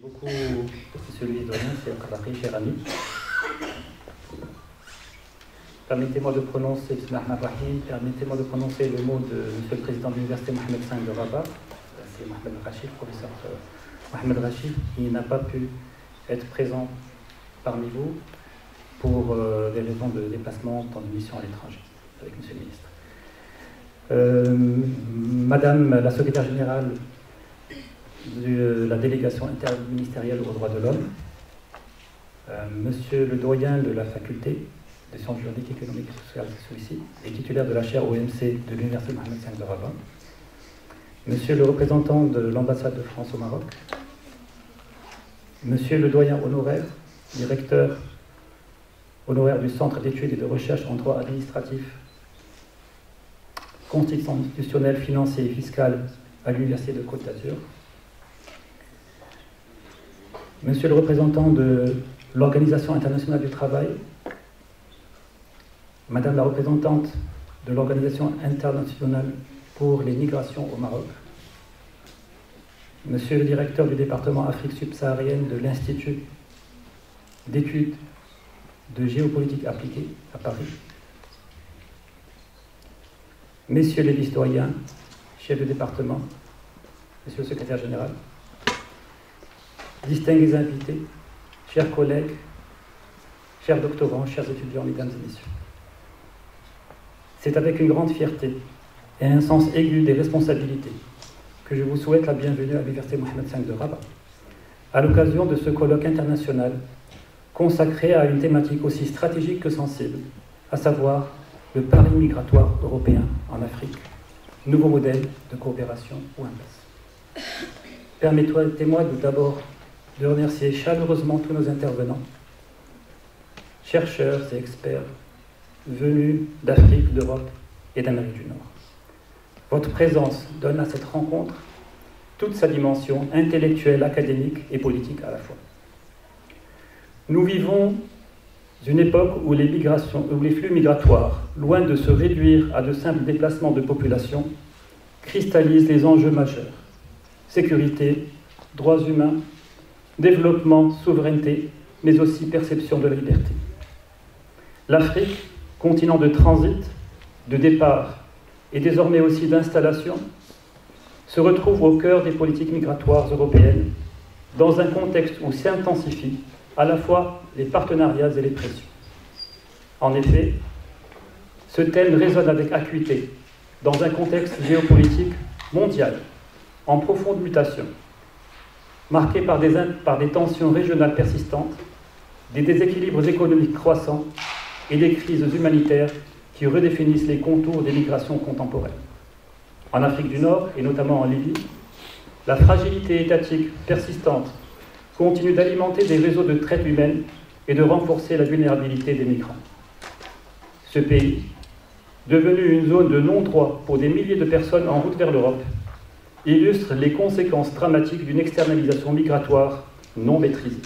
Beaucoup, monsieur le vice-doyen, c'est Kadhafi, cher ami. Permettez-moi de prononcer permettez-moi de prononcer le mot de monsieur le président de l'université Mohamed V de Rabat. C'est Mohamed Rachid, professeur Mohamed Rachid, qui n'a pas pu être présent parmi vous pour des raisons de déplacement dans une mission à l'étranger avec monsieur le ministre. Madame la secrétaire générale de la délégation interministérielle aux droits de l'homme, monsieur le doyen de la faculté des sciences juridiques, économiques et sociales et titulaire de la chaire OMC de l'université Mohamed V de Rabat, monsieur le représentant de l'ambassade de France au Maroc, monsieur le doyen honoraire, directeur honoraire du Centre d'études et de recherche en droit administratif, constitutionnel, financier et fiscal à l'université de Côte d'Azur, monsieur le représentant de l'Organisation internationale du travail, madame la représentante de l'Organisation internationale pour les migrations au Maroc, monsieur le directeur du département Afrique subsaharienne de l'Institut d'études de géopolitique appliquée à Paris, messieurs les vice-doyens, chefs de département, monsieur le secrétaire général, distingués invités, chers collègues, chers doctorants, chers étudiants, mesdames et messieurs. C'est avec une grande fierté et un sens aigu des responsabilités que je vous souhaite la bienvenue à l'université Mohamed V de Rabat, à l'occasion de ce colloque international consacré à une thématique aussi stratégique que sensible, à savoir le pari migratoire européen en Afrique, nouveau modèle de coopération ou impasse. Permettez-moi d'abord de remercier chaleureusement tous nos intervenants, chercheurs et experts venus d'Afrique, d'Europe et d'Amérique du Nord. Votre présence donne à cette rencontre toute sa dimension intellectuelle, académique et politique à la fois. Nous vivons une époque où les flux migratoires, loin de se réduire à de simples déplacements de population, cristallisent les enjeux majeurs: sécurité, droits humains, développement, souveraineté, mais aussi perception de la liberté. L'Afrique, continent de transit, de départ et désormais aussi d'installation, se retrouve au cœur des politiques migratoires européennes, dans un contexte où s'intensifient à la fois les partenariats et les pressions. En effet, ce thème résonne avec acuité dans un contexte géopolitique mondial en profonde mutation, marqué par des tensions régionales persistantes, des déséquilibres économiques croissants et des crises humanitaires qui redéfinissent les contours des migrations contemporaines. En Afrique du Nord, et notamment en Libye, la fragilité étatique persistante continue d'alimenter des réseaux de traite humaine et de renforcer la vulnérabilité des migrants. Ce pays, devenu une zone de non-droit pour des milliers de personnes en route vers l'Europe, illustre les conséquences dramatiques d'une externalisation migratoire non maîtrisée.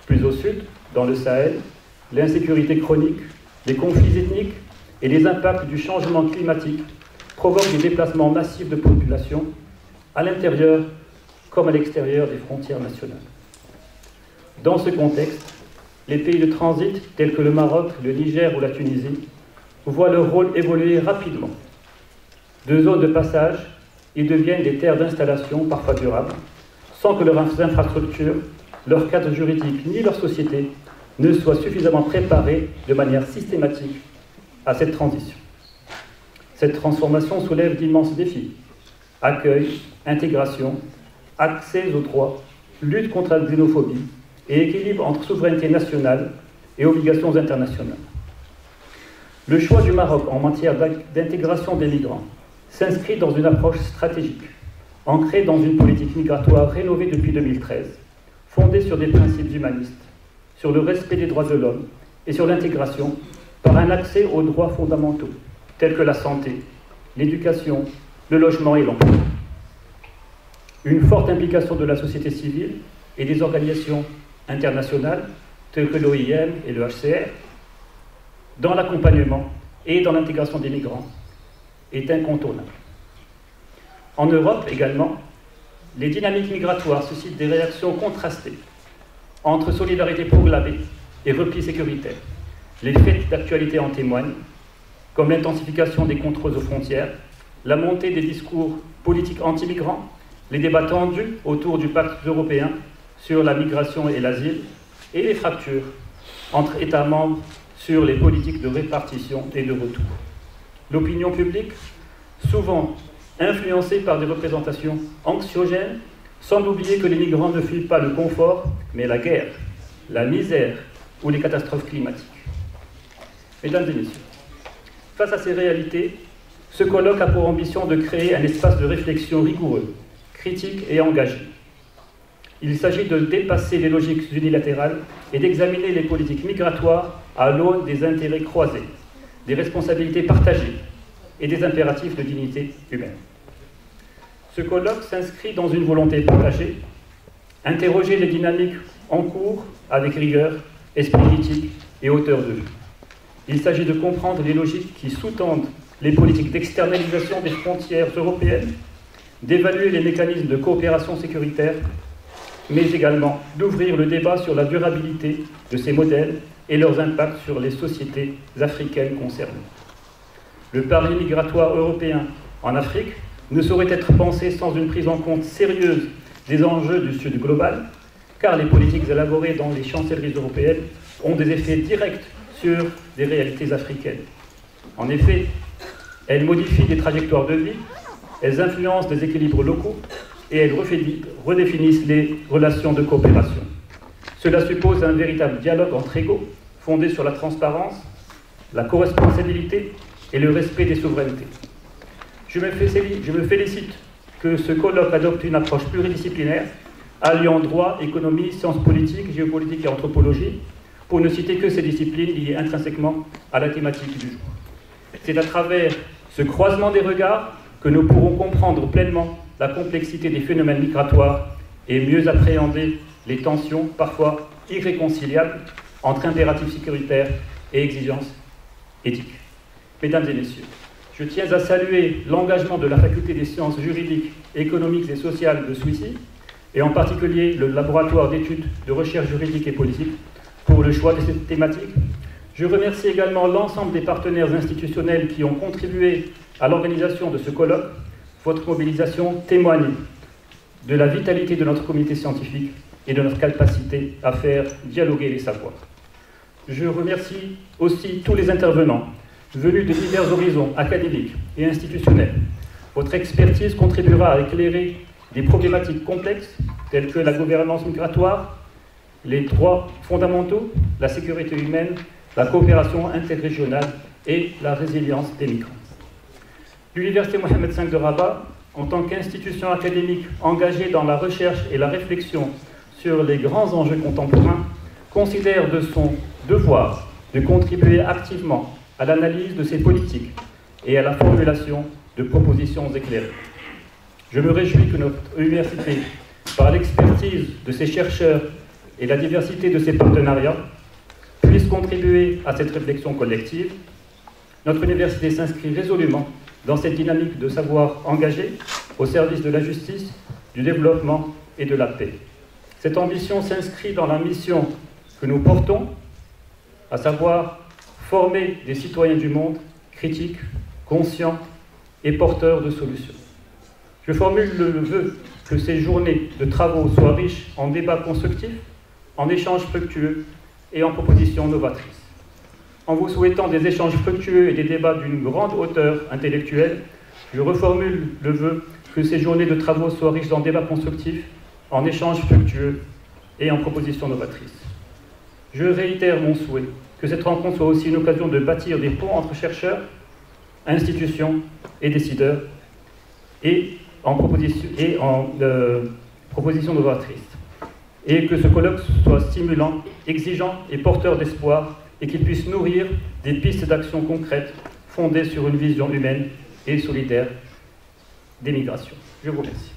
Plus au sud, dans le Sahel, l'insécurité chronique, les conflits ethniques et les impacts du changement climatique provoquent des déplacements massifs de population à l'intérieur comme à l'extérieur des frontières nationales. Dans ce contexte, les pays de transit tels que le Maroc, le Niger ou la Tunisie voient leur rôle évoluer rapidement. De zones de passage, ils deviennent des terres d'installation parfois durables, sans que leurs infrastructures, leur cadre juridique ni leur société ne soient suffisamment préparés de manière systématique à cette transition. Cette transformation soulève d'immenses défis: accueil, intégration, accès aux droits, lutte contre la xénophobie et équilibre entre souveraineté nationale et obligations internationales. Le choix du Maroc en matière d'intégration des migrants s'inscrit dans une approche stratégique, ancrée dans une politique migratoire rénovée depuis 2013, fondée sur des principes humanistes, sur le respect des droits de l'homme et sur l'intégration par un accès aux droits fondamentaux, tels que la santé, l'éducation, le logement et l'emploi. Une forte implication de la société civile et des organisations internationales, telles que l'OIM et le HCR, dans l'accompagnement et dans l'intégration des migrants, est incontournable. En Europe également, les dynamiques migratoires suscitent des réactions contrastées entre solidarité proclamée et repli sécuritaire. Les faits d'actualité en témoignent, comme l'intensification des contrôles aux frontières, la montée des discours politiques anti-migrants, les débats tendus autour du pacte européen sur la migration et l'asile, et les fractures entre États membres sur les politiques de répartition et de retour. L'opinion publique, souvent influencée par des représentations anxiogènes, semble oublier que les migrants ne fuient pas le confort, mais la guerre, la misère ou les catastrophes climatiques. Mesdames et messieurs, face à ces réalités, ce colloque a pour ambition de créer un espace de réflexion rigoureux, critique et engagé. Il s'agit de dépasser les logiques unilatérales et d'examiner les politiques migratoires à l'aune des intérêts croisés, des responsabilités partagées et des impératifs de dignité humaine. Ce colloque s'inscrit dans une volonté partagée, interroger les dynamiques en cours avec rigueur, esprit critique et hauteur de vue. Il s'agit de comprendre les logiques qui sous-tendent les politiques d'externalisation des frontières européennes, d'évaluer les mécanismes de coopération sécuritaire, mais également d'ouvrir le débat sur la durabilité de ces modèles et leurs impacts sur les sociétés africaines concernées. Le pari migratoire européen en Afrique ne saurait être pensé sans une prise en compte sérieuse des enjeux du Sud global, car les politiques élaborées dans les chancelleries européennes ont des effets directs sur des réalités africaines. En effet, elles modifient des trajectoires de vie, elles influencent des équilibres locaux et elles redéfinissent les relations de coopération. Cela suppose un véritable dialogue entre égaux, fondé sur la transparence, la coresponsabilité et le respect des souverainetés. Je me félicite que ce colloque adopte une approche pluridisciplinaire, alliant droit, économie, sciences politiques, géopolitique et anthropologie, pour ne citer que ces disciplines liées intrinsèquement à la thématique du jour. C'est à travers ce croisement des regards que nous pourrons comprendre pleinement la complexité des phénomènes migratoires et mieux appréhender les tensions, parfois irréconciliables, entre impératifs sécuritaires et exigences éthiques. Mesdames et messieurs, je tiens à saluer l'engagement de la Faculté des sciences juridiques, économiques et sociales de Souissy, et en particulier le laboratoire d'études de recherche juridique et politique, pour le choix de cette thématique. Je remercie également l'ensemble des partenaires institutionnels qui ont contribué à l'organisation de ce colloque. Votre mobilisation témoigne de la vitalité de notre communauté scientifique et de notre capacité à faire dialoguer les savoirs. Je remercie aussi tous les intervenants venus de divers horizons académiques et institutionnels. Votre expertise contribuera à éclairer des problématiques complexes telles que la gouvernance migratoire, les droits fondamentaux, la sécurité humaine, la coopération interrégionale et la résilience des migrants. L'Université Mohamed V de Rabat, en tant qu'institution académique engagée dans la recherche et la réflexion sur les grands enjeux contemporains, considère de son devoir de contribuer activement à l'analyse de ces politiques et à la formulation de propositions éclairées. Je me réjouis que notre université, par l'expertise de ses chercheurs et la diversité de ses partenariats, puisse contribuer à cette réflexion collective. Notre université s'inscrit résolument dans cette dynamique de savoir engagé au service de la justice, du développement et de la paix. Cette ambition s'inscrit dans la mission que nous portons, à savoir former des citoyens du monde critiques, conscients et porteurs de solutions. Je formule le vœu que ces journées de travaux soient riches en débats constructifs, en échanges fructueux et en propositions novatrices. En vous souhaitant des échanges fructueux et des débats d'une grande hauteur intellectuelle, je reformule le vœu que ces journées de travaux soient riches en débats constructifs, en échanges fructueux et en propositions novatrices. Je réitère mon souhait que cette rencontre soit aussi une occasion de bâtir des ponts entre chercheurs, institutions et décideurs, et en propositions novatrices. Et que ce colloque soit stimulant, exigeant et porteur d'espoir, et qu'il puisse nourrir des pistes d'action concrètes fondées sur une vision humaine et solidaire des migrations. Je vous remercie.